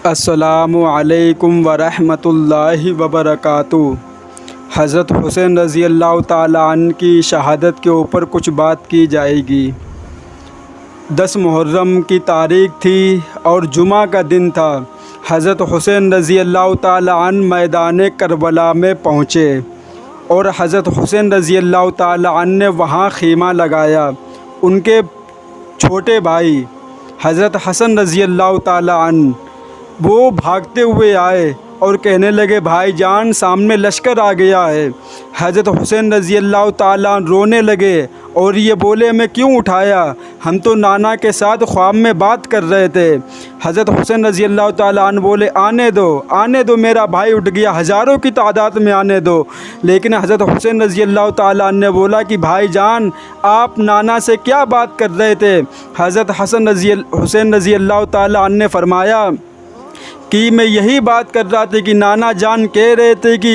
السلام علیکم ورحمۃ اللہ وبرکاتہ۔ حضرت حسین رضی اللہ تعالیٰ عنہ کی شہادت کے اوپر کچھ بات کی جائے گی۔ 10 محرم کی تاریخ تھی اور جمعہ کا دن تھا۔ حضرت حسین رضی اللہ تعالیٰ عنہ میدان کربلا میں پہنچے اور حضرت حسین رضی اللہ تعالیٰ عنہ نے وہاں خیمہ لگایا۔ ان کے چھوٹے بھائی حضرت حسن رضی اللہ تعالیٰ عنہ وہ بھاگتے ہوئے آئے اور کہنے لگے، بھائی جان سامنے لشکر آ گیا ہے۔ حضرت حسین رضی اللہ تعالیٰ عنہ رونے لگے اور یہ بولے، میں کیوں اٹھایا؟ ہم تو نانا کے ساتھ خواب میں بات کر رہے تھے۔ حضرت حسین رضی اللہ تعالیٰ عنہ بولے، آنے دو میرا بھائی اٹھ گیا، ہزاروں کی تعداد میں آنے دو۔ لیکن حضرت حسین رضی اللہ تعالیٰ عنہ نے بولا کہ بھائی جان آپ نانا سے کیا بات کر رہے تھے؟ حضرت حسین رضی اللہ تعالیٰ عنہ نے فرمایا کہ میں یہی بات کر رہا تھا کہ نانا جان کہہ رہے تھے کہ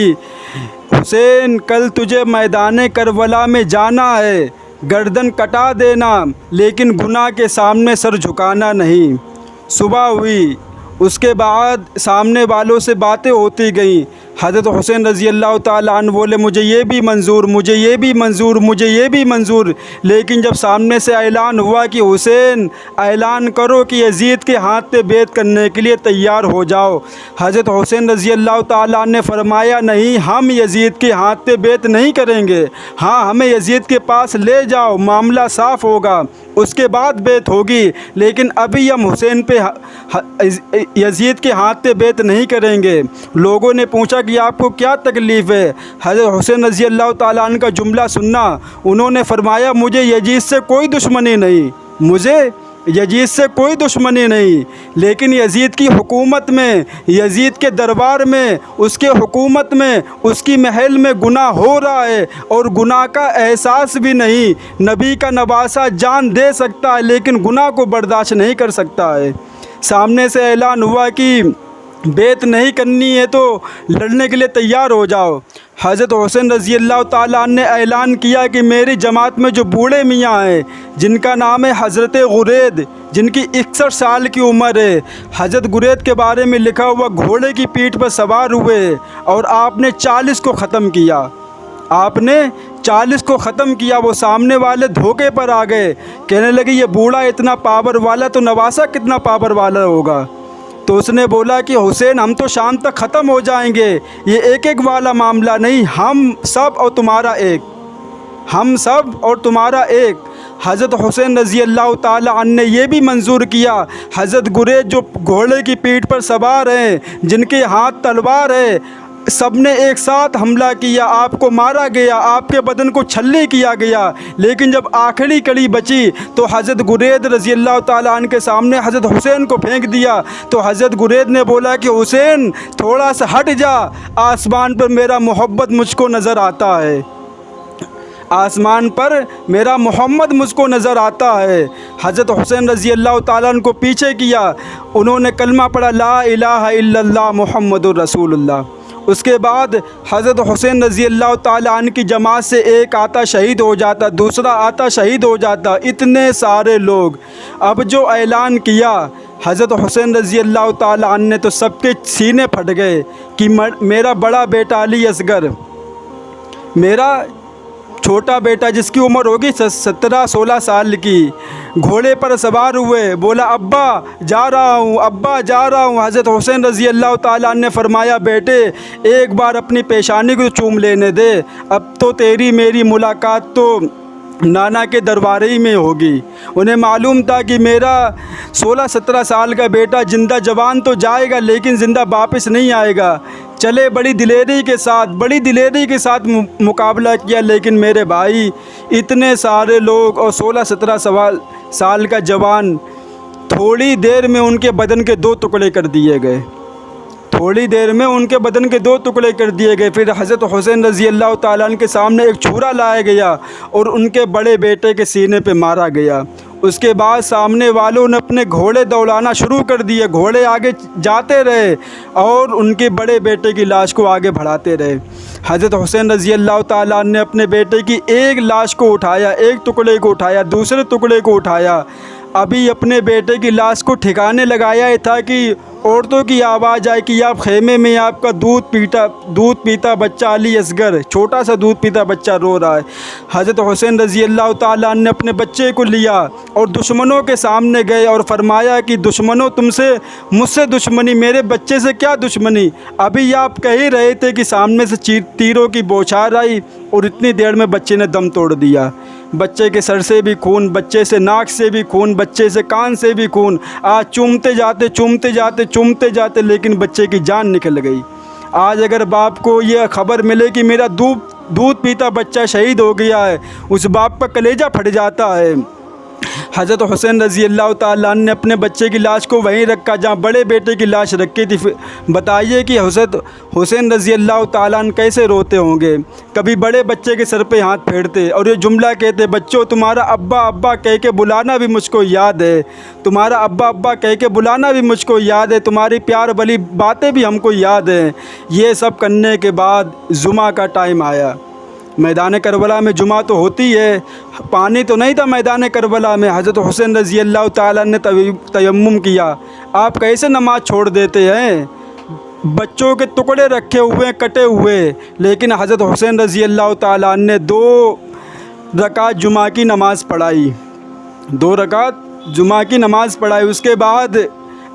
حسین کل تجھے میدان کربلا میں جانا ہے، گردن کٹا دینا لیکن گناہ کے سامنے سر جھکانا نہیں۔ صبح ہوئی، اس کے بعد سامنے والوں سے باتیں ہوتی گئیں۔ حضرت حسین رضی اللہ تعالیٰ عنہ بولے، مجھے یہ بھی منظور، مجھے یہ بھی منظور، مجھے یہ بھی منظور۔ لیکن جب سامنے سے اعلان ہوا کہ حسین اعلان کرو کہ یزید کے ہاتھ پہ بیعت کرنے کے لیے تیار ہو جاؤ، حضرت حسین رضی اللہ تعالیٰ عنہ نے فرمایا، نہیں، ہم یزید کے ہاتھ پہ بیعت نہیں کریں گے۔ ہاں، ہمیں یزید کے پاس لے جاؤ، معاملہ صاف ہوگا، اس کے بعد بیعت ہوگی، لیکن ابھی ہم حسین پہ یزید کے ہاتھ پہ بیعت نہیں کریں گے۔ لوگوں نے پوچھا کہ آپ کو کیا تکلیف ہے؟ حضرت حسین رضی اللہ تعالیٰ عنہ کا جملہ سننا، انہوں نے فرمایا، مجھے یزید سے کوئی دشمنی نہیں، مجھے یزید سے کوئی دشمنی نہیں، لیکن یزید کی حکومت میں، یزید کے دربار میں، اس کے حکومت میں، اس کی محل میں گناہ ہو رہا ہے اور گناہ کا احساس بھی نہیں۔ نبی کا نواسہ جان دے سکتا ہے لیکن گناہ کو برداشت نہیں کر سکتا ہے۔ سامنے سے اعلان ہوا کہ بیعت نہیں کرنی ہے تو لڑنے کے لیے تیار ہو جاؤ۔ حضرت حسین رضی اللہ تعالیٰ عنہ نے اعلان کیا کہ میری جماعت میں جو بوڑھے میاں ہیں، جن کا نام ہے حضرت غرید، جن کی 61 سال کی عمر ہے، حضرت غرید کے بارے میں لکھا ہوا گھوڑے کی پیٹھ پر سوار ہوئے اور آپ نے 40 کو ختم کیا۔ آپ نے 40 کو ختم کیا۔ وہ سامنے والے دھوکے پر آ گئے، کہنے لگے یہ بوڑھا اتنا پاور والا تو نواسہ کتنا پاور والا ہوگا؟ تو اس نے بولا کہ حسین ہم تو شام تک ختم ہو جائیں گے، یہ ایک ایک والا معاملہ نہیں، ہم سب اور تمہارا ایک، ہم سب اور تمہارا ایک۔ حضرت حسین رضی اللہ تعالیٰ عنہ نے یہ بھی منظور کیا، حضرت غرید جو گھوڑے کی پیٹھ پر سوار ہیں، جن کے ہاتھ تلوار ہے، سب نے ایک ساتھ حملہ کیا، آپ کو مارا گیا، آپ کے بدن کو چھلنی کیا گیا، لیکن جب آخری کڑی بچی تو حضرت غرید رضی اللہ تعالیٰ عنہ کے سامنے حضرت حسین کو پھینک دیا۔ تو حضرت غرید نے بولا کہ حسین تھوڑا سا ہٹ جا، آسمان پر میرا محبت مجھ کو نظر آتا ہے، آسمان پر میرا محمد مجھ کو نظر آتا ہے۔ حضرت حسین رضی اللہ تعالیٰ عنہ کو پیچھے کیا، انہوں نے کلمہ پڑھا، لا الہ الا اللہ محمد الرسول اللہ۔ اس کے بعد حضرت حسین رضی اللہ تعالیٰ عنہ کی جماعت سے ایک آتا شہید ہو جاتا، دوسرا آتا شہید ہو جاتا، اتنے سارے لوگ۔ اب جو اعلان کیا حضرت حسین رضی اللہ تعالیٰ عنہ نے تو سب کے سینے پھٹ گئے کہ میرا بڑا بیٹا علی اصغر، میرا چھوٹا بیٹا جس کی عمر ہوگی 17-16 سال کی، گھوڑے پر سوار ہوئے، بولا ابا جا رہا ہوں، ابا جا رہا ہوں۔ حضرت حسین رضی اللہ تعالیٰ عنہ نے فرمایا، بیٹے ایک بار اپنی پیشانی کو چوم لینے دے، اب تو تیری میری ملاقات تو نانا کے دربار ہی میں ہوگی۔ انہیں معلوم تھا کہ میرا 16-17 سال کا بیٹا زندہ جوان تو جائے گا لیکن زندہ واپس نہیں آئے گا۔ چلے بڑی دلیری کے ساتھ مقابلہ کیا، لیکن میرے بھائی اتنے سارے لوگ اور 16-17 سال کا جوان، تھوڑی دیر میں ان کے بدن کے 2 ٹکڑے کر دیے گئے، تھوڑی دیر میں ان کے بدن کے 2 ٹکڑے کر دیے گئے۔ پھر حضرت حسین رضی اللہ تعالیٰ عنہ کے سامنے ایک چھرا لایا گیا اور ان کے بڑے بیٹے کے سینے پہ مارا گیا۔ اس کے بعد سامنے والوں نے اپنے گھوڑے دوڑانا شروع کر دیے، گھوڑے آگے جاتے رہے اور ان کے بڑے بیٹے کی لاش کو آگے بڑھاتے رہے۔ حضرت حسین رضی اللہ تعالیٰ عنہ نے اپنے بیٹے کی ایک لاش کو اٹھایا، ایک ٹکڑے کو اٹھایا، دوسرے ٹکڑے کو اٹھایا، ابھی اپنے بیٹے کی لاش کو ٹھکانے لگایا ہی تھا کہ عورتوں کی آواز آئی کہ آپ خیمے میں آپ کا دودھ پیتا بچہ علی اصغر، چھوٹا سا دودھ پیتا بچہ رو رہا ہے۔ حضرت حسین رضی اللہ تعالیٰ عنہ نے اپنے بچے کو لیا اور دشمنوں کے سامنے گئے اور فرمایا کہ دشمنوں مجھ سے دشمنی، میرے بچے سے کیا دشمنی؟ ابھی آپ کہہ ہی رہے تھے کہ سامنے سے تیروں کی بوچھار آئی اور اتنی دیر میں بچے نے دم توڑ دیا۔ بچے کے سر سے بھی خون، بچے سے ناک سے بھی خون، بچے سے کان سے بھی خون، آج چومتے جاتے لیکن بچے کی جان نکل گئی۔ آج اگر باپ کو یہ خبر ملے کہ میرا دودھ پیتا بچہ شہید ہو گیا ہے، اس باپ کا کلیجہ پھٹ جاتا ہے۔ حضرت حسین رضی اللہ تعالیٰ عنہ نے اپنے بچے کی لاش کو وہیں رکھا جہاں بڑے بیٹے کی لاش رکھی تھی۔ بتائیے کہ حضرت حسین رضی اللہ تعالیٰ عنہ کیسے روتے ہوں گے۔ کبھی بڑے بچے کے سر پہ ہاتھ پھیرتے اور یہ جملہ کہتے، بچوں تمہارا ابا ابا کہہ کے بلانا بھی مجھ کو یاد ہے، تمہارا ابا ابا کہہ کے بلانا بھی مجھ کو یاد ہے، تمہاری پیار بھلی باتیں بھی ہم کو یاد ہیں۔ یہ سب کرنے کے بعد جمعہ کا ٹائم آیا۔ میدان کربلا میں جمعہ تو ہوتی ہے، پانی تو نہیں تھا میدان کربلا میں۔ حضرت حسین رضی اللہ تعالیٰ نے تیمم کیا۔ آپ کیسے نماز چھوڑ دیتے ہیں؟ بچوں کے ٹکڑے رکھے ہوئے کٹے ہوئے، لیکن حضرت حسین رضی اللہ تعالیٰ نے 2 رکعت جمعہ کی نماز پڑھائی، 2 رکعت جمعہ کی نماز پڑھائی۔ اس کے بعد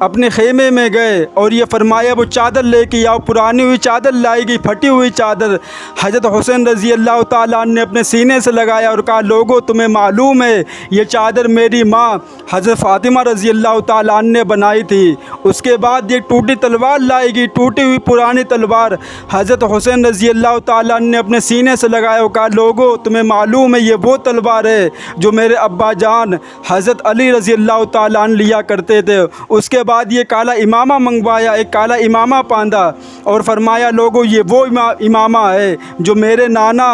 اپنے خیمے میں گئے اور یہ فرمایا وہ چادر لے کے آؤ۔ پرانی ہوئی چادر لائی گئی، پھٹی ہوئی چادر۔ حضرت حسین رضی اللہ تعالیٰ نے اپنے سینے سے لگایا اور کہا، لوگوں تمہیں معلوم ہے یہ چادر میری ماں حضرت فاطمہ رضی اللہ تعالیٰ نے بنائی تھی۔ اس کے بعد یہ ٹوٹی تلوار لائی گئی، ٹوٹی ہوئی پرانی تلوار حضرت حسین رضی اللہ تعالیٰ نے اپنے سینے سے لگایا اور کہا، لوگوں تمہیں معلوم ہے یہ وہ تلوار ہے جو میرے ابا جان حضرت علی رضی اللہ تعالیٰ عنہ لیا کرتے تھے۔ اس کے بعد یہ کالا امامہ منگوایا، ایک کالا امامہ باندھا اور فرمایا، لوگوں یہ وہ امامہ ہے جو میرے نانا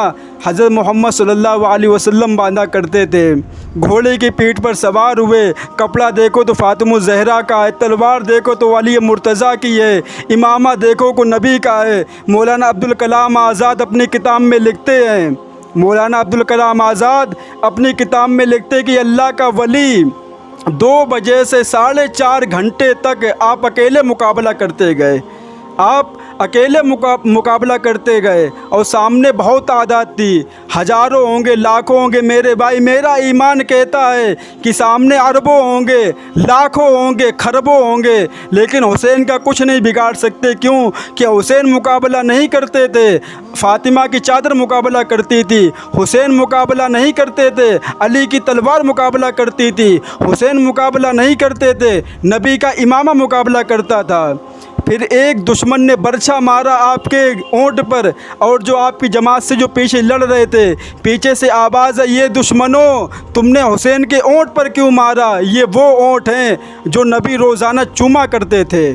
حضرت محمد صلی اللہ علیہ وسلم باندھا کرتے تھے۔ گھوڑے کی پیٹھ پر سوار ہوئے، کپڑا دیکھو تو فاطمہ الزہرا کا ہے، تلوار دیکھو تو علی مرتضیٰ کی ہے، امامہ دیکھو کو نبی کا ہے۔ مولانا عبدالکلام آزاد اپنی کتاب میں لکھتے ہیں، مولانا عبدالکلام آزاد اپنی کتاب میں لکھتے کہ اللہ کا ولی 2 بجے سے 4.5 گھنٹے تک آپ اکیلے مقابلہ کرتے گئے، آپ اکیلے مقابلہ کرتے گئے اور سامنے بہت تعداد تھی، ہزاروں ہوں گے، لاکھوں ہوں گے۔ میرے بھائی، میرا ایمان کہتا ہے کہ سامنے اربوں ہوں گے، لاکھوں ہوں گے، کھربوں ہوں گے، لیکن حسین کا کچھ نہیں بگاڑ سکتے۔ کیوں کہ حسین مقابلہ نہیں کرتے تھے، فاطمہ کی چادر مقابلہ کرتی تھی، حسین مقابلہ نہیں کرتے تھے، علی کی تلوار مقابلہ کرتی تھی، حسین مقابلہ نہیں کرتے تھے، نبی کا امامہ مقابلہ کرتا تھا۔ پھر ایک دشمن نے برچھا مارا آپ کے اونٹ پر، اور جو آپ کی جماعت سے جو پیچھے لڑ رہے تھے، پیچھے سے آواز آئی، یہ دشمنوں تم نے حسین کے اونٹ پر کیوں مارا؟ یہ وہ اونٹ ہیں جو نبی روزانہ چوما کرتے تھے۔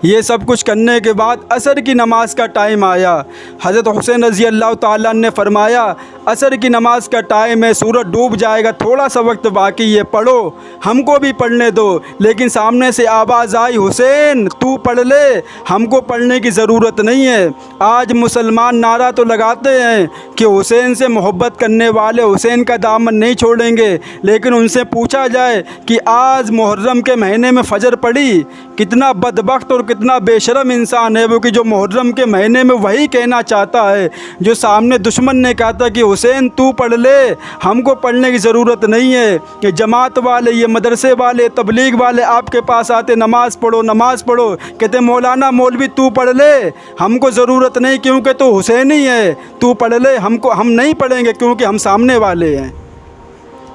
یہ سب کچھ کرنے کے بعد عصر کی نماز کا ٹائم آیا۔ حضرت حسین رضی اللہ تعالیٰ نے فرمایا، عصر کی نماز کا ٹائم ہے، سورج ڈوب جائے گا، تھوڑا سا وقت باقی ہے، پڑھو، ہم کو بھی پڑھنے دو۔ لیکن سامنے سے آواز آئی، حسین تو پڑھ لے، ہم کو پڑھنے کی ضرورت نہیں ہے۔ آج مسلمان نعرہ تو لگاتے ہیں کہ حسین سے محبت کرنے والے حسین کا دامن نہیں چھوڑیں گے، لیکن ان سے پوچھا جائے کہ آج محرم کے مہینے میں فجر پڑھی؟ کتنا بدبخت اور کتنا بے شرم انسان ہے وہ کہ جو محرم کے مہینے میں وہی کہنا چاہتا ہے جو سامنے دشمن نے کہا تھا کہ حسین تو پڑھ لے، ہم کو پڑھنے کی ضرورت نہیں ہے۔ یہ جماعت والے، یہ مدرسے والے، تبلیغ والے آپ کے پاس آتے، نماز پڑھو نماز پڑھو، کہتے مولانا مولوی تو پڑھ لے، ہم کو ضرورت نہیں کیونکہ تو حسینی ہے، تو پڑھ لے، ہم نہیں پڑھیں گے کیونکہ ہم سامنے والے ہیں۔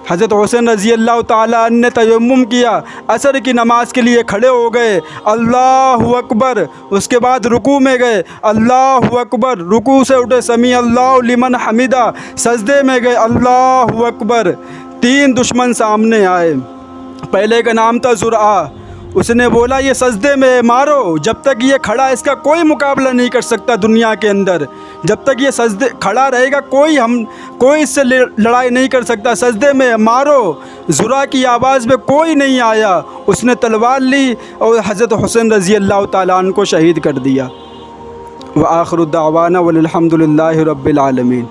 حضرت حسین رضی اللہ تعالیٰ عنہ نے تیمم کیا، عصر کی نماز کے لیے کھڑے ہو گئے، اللہ اکبر، اس کے بعد رکوع میں گئے، اللہ اکبر، رکوع سے اٹھے، سمیع اللہ لمن حمیدہ، سجدے میں گئے، اللہ اکبر۔ 3 دشمن سامنے آئے، پہلے کا نام تھا زرعہ، اس نے بولا یہ سجدے میں مارو، جب تک یہ کھڑا اس کا کوئی مقابلہ نہیں کر سکتا دنیا کے اندر، جب تک یہ سجدے کھڑا رہے گا کوئی اس سے لڑائی نہیں کر سکتا، سجدے میں مارو۔ زرع کی آواز میں کوئی نہیں آیا، اس نے تلوار لی اور حضرت حسین رضی اللہ تعالیٰ عنہ کو شہید کر دیا۔ وآخر الدعوانا والحمد للہ رب العالمین۔